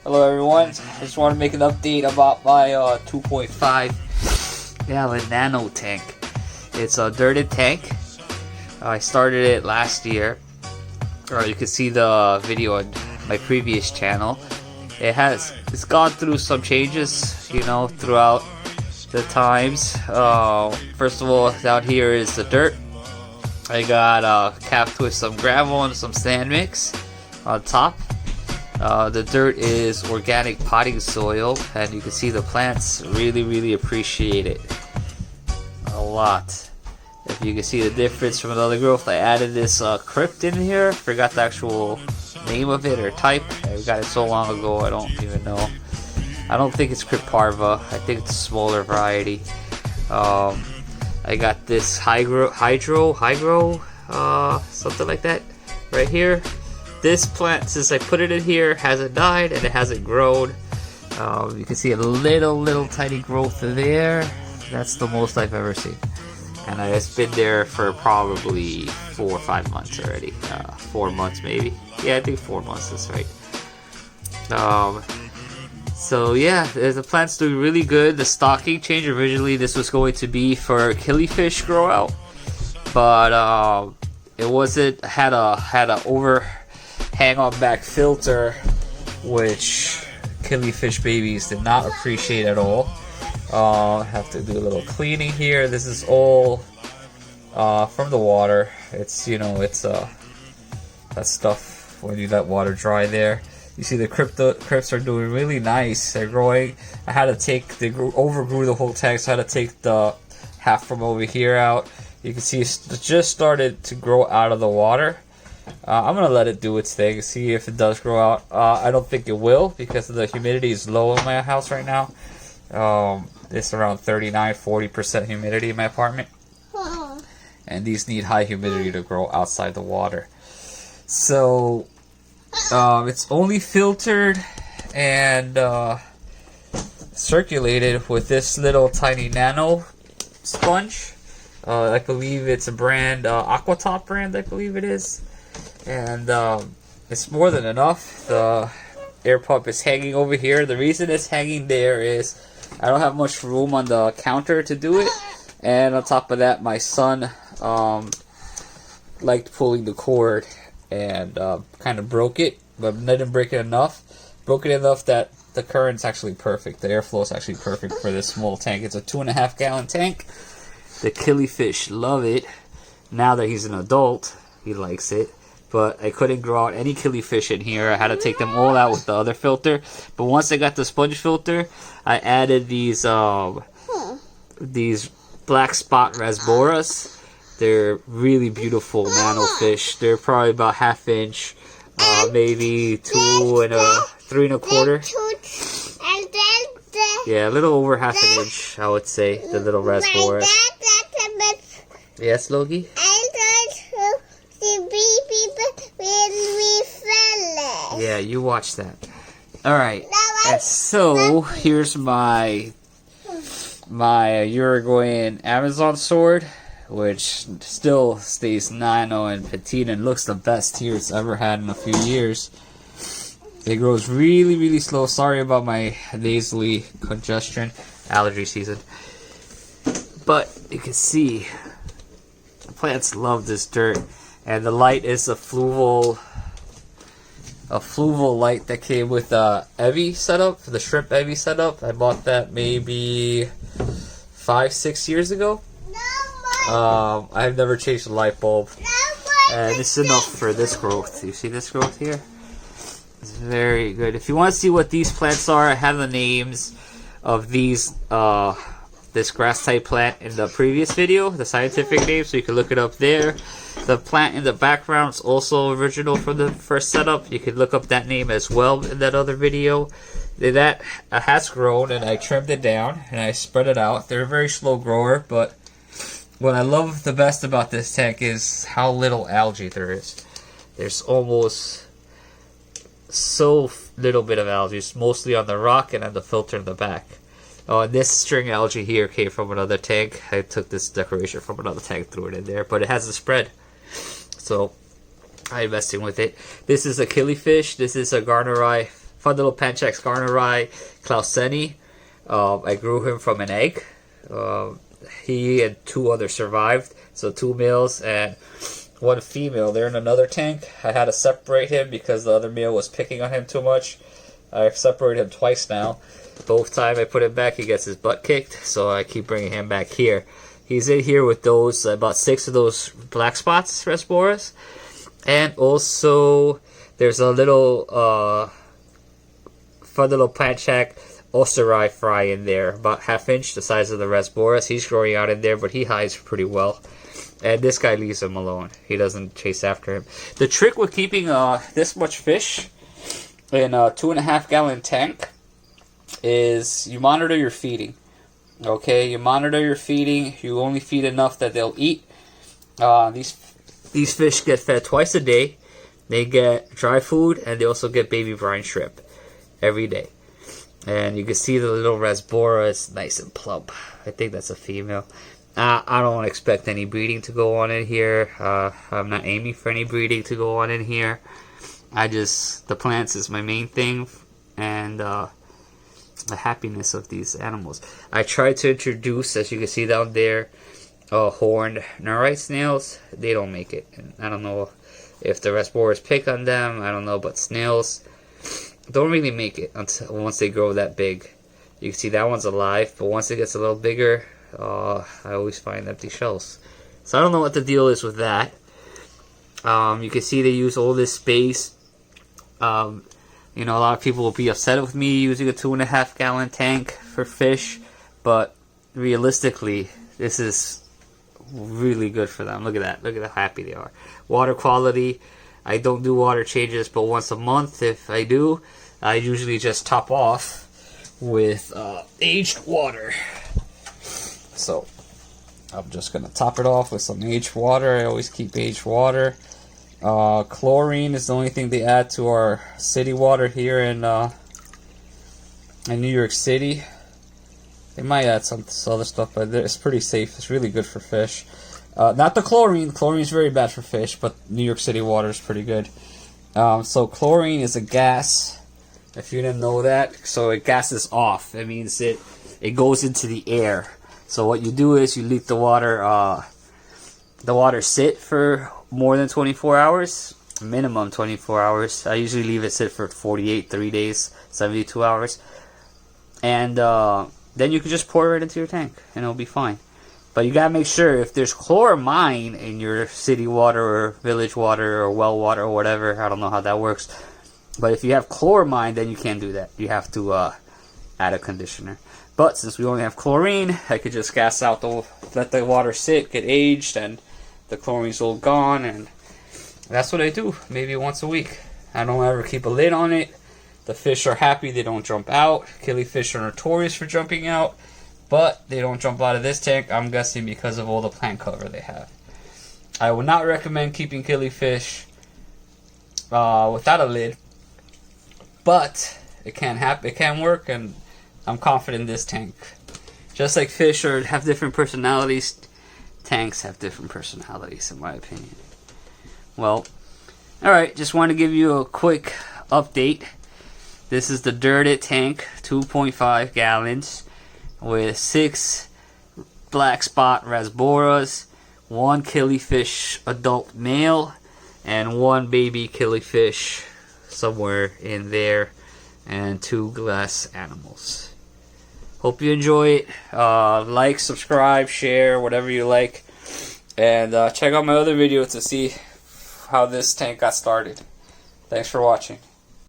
Hello everyone, I just want to make an update about my 2.5 gallon nano tank. It's a dirted tank. I started it last year. You can see the video on my previous channel. It's gone through some changes, you know, throughout the times. First of all, down here is the dirt. I got capped with some gravel and some sand mix on top. The dirt is organic potting soil, and you can see the plants really appreciate it a lot. If you can see the difference from another growth, I added this crypt in here. Forgot the actual name of it or type. I got it so long ago I don't even know. I don't think it's crypt parva. I think it's a smaller variety. I got this hydro, something like that, right here. This plant, since I put it in here, hasn't died and it hasn't grown. You can see a little tiny growth there. That's the most I've ever seen. And it's been there for probably 4 or 5 months already. 4 months maybe. Yeah, I think 4 months is right. So yeah, the plant's doing really good. The stocking change, originally this was going to be for killifish grow out, but it wasn't, had a overhang on back filter, which killifish babies did not appreciate at all. Have to do a little cleaning here. This is all from the water. It's, you know, it's that stuff when you let water dry there. You see the crypts are doing really nice. They're growing. They overgrew the whole tank, so I had to take the half from over here out. You can see it's just started to grow out of the water. I'm gonna let it do its thing, see if it does grow out. I don't think it will, because the humidity is low in my house right now. It's around 39-40% humidity in my apartment, and these need high humidity to grow outside the water. So it's only filtered and circulated with this little tiny nano sponge. I believe it's a brand, Aquatop brand, I believe it is. And it's more than enough. The air pump is hanging over here. The reason it's hanging there is I don't have much room on the counter to do it. And on top of that, my son liked pulling the cord and kind of broke it, but didn't break it enough. Broke it enough that the current's actually perfect. The airflow is actually perfect for this small tank. It's a 2.5 gallon tank. The killifish love it. Now that he's an adult, he likes it. But I couldn't grow out any killifish in here. I had to take them all out with the other filter. But once I got the sponge filter, I added these black spot rasboras. They're really beautiful nano fish. They're probably about 1/2 inch, maybe 3 1/4. Yeah, a little over 1/2 inch, I would say. The little rasboras. Yes, Logie? Yeah, you watch that. Alright, so here's my Uruguayan Amazon sword, which still stays nano and petite and looks the best here it's ever had in a few years. It grows really slow. Sorry about my nasally congestion, allergy season. But you can see the plants love this dirt, and the light is a fluval light that came with the Evi setup, the shrimp Evi setup. I bought that maybe 5-6 years ago. I've never changed the light bulb, and it's enough for this growth. You see this growth here? It's very good. If you want to see what these plants are, I have the names of these this grass type plant in the previous video, the scientific name, so you can look it up there. The plant in the background is also original from the first setup. You can look up that name as well in that other video. That has grown, and I trimmed it down and I spread it out. They're a very slow grower, but what I love the best about this tank is how little algae there is. There's almost so little bit of algae. It's mostly on the rock and on the filter in the back. Oh, and this string algae here came from another tank. I took this decoration from another tank, threw it in there, but it hasn't spread. So I'm messing with it. This is a killifish. This is a garnerai fun little Panchax Garnerii Clauseni. I grew him from an egg. He and 2 others survived, so 2 males and 1 female. They're in another tank. I had to separate him because the other male was picking on him too much. I've separated him twice now. Both times I put him back, he gets his butt kicked, so I keep bringing him back here. He's in here with those, about 6 of those black spots, Rasboras. And also, there's a little, fun little Panchax Osserai fry in there, about 1/2 inch, the size of the Rasboras. He's growing out in there, but he hides pretty well. And this guy leaves him alone. He doesn't chase after him. The trick with keeping this much fish in a 2.5 gallon tank is you monitor your feeding. Okay, you monitor your feeding. You only feed enough that they'll eat. These fish get fed twice a day. They get dry food, and they also get baby brine shrimp every day. And you can see the little Rasbora is nice and plump. I think that's a female. I don't expect any breeding to go on in here. I'm not aiming for any breeding to go on in here. The plants is my main thing, and the happiness of these animals. I tried to introduce, as you can see down there, horned Norite snails. They don't make it. And I don't know if the Rasboras pick on them. I don't know, but snails don't really make it until once they grow that big. You can see that one's alive, but once it gets a little bigger, I always find empty shells. So I don't know what the deal is with that. You can see they use all this space. You know, a lot of people will be upset with me using a 2.5 gallon tank for fish, but realistically, this is really good for them. Look at that. Look at how happy they are. Water quality, I don't do water changes, but once a month, if I do, I usually just top off with aged water. So I'm just going to top it off with some aged water. I always keep aged water. Chlorine is the only thing they add to our city water here in New York City. They might add some other stuff, but it's pretty safe. It's really good for fish. Not the chlorine. Chlorine is very bad for fish, but New York City water is pretty good. So chlorine is a gas, if you didn't know that. So it gases off. That means it goes into the air. So what you do is you leave the water sit for more than 24 hours, minimum 24 hours. I usually leave it sit for 48, 3 days, 72 hours. And then you can just pour it into your tank and it'll be fine. But you gotta make sure if there's chloramine in your city water or village water or well water or whatever, I don't know how that works. But if you have chloramine, then you can't do that. You have to add a conditioner. But since we only have chlorine, I could just gas out let the water sit, get aged, and the chlorine's all gone, and that's what I do, maybe once a week. I don't ever keep a lid on it. The fish are happy, they don't jump out. Killifish are notorious for jumping out, but they don't jump out of this tank, I'm guessing because of all the plant cover they have. I would not recommend keeping killifish without a lid, but it can happen, it can work, and I'm confident in this tank. Just like fish have different personalities, tanks have different personalities, in my opinion. Well, alright, just want to give you a quick update. This is the Dirted tank, 2.5 gallons, with 6 black spot Rasboras, 1 killifish adult male, and 1 baby killifish somewhere in there, and 2 glass animals. Hope you enjoy it. Like, subscribe, share, whatever you like. And check out my other video to see how this tank got started. Thanks for watching.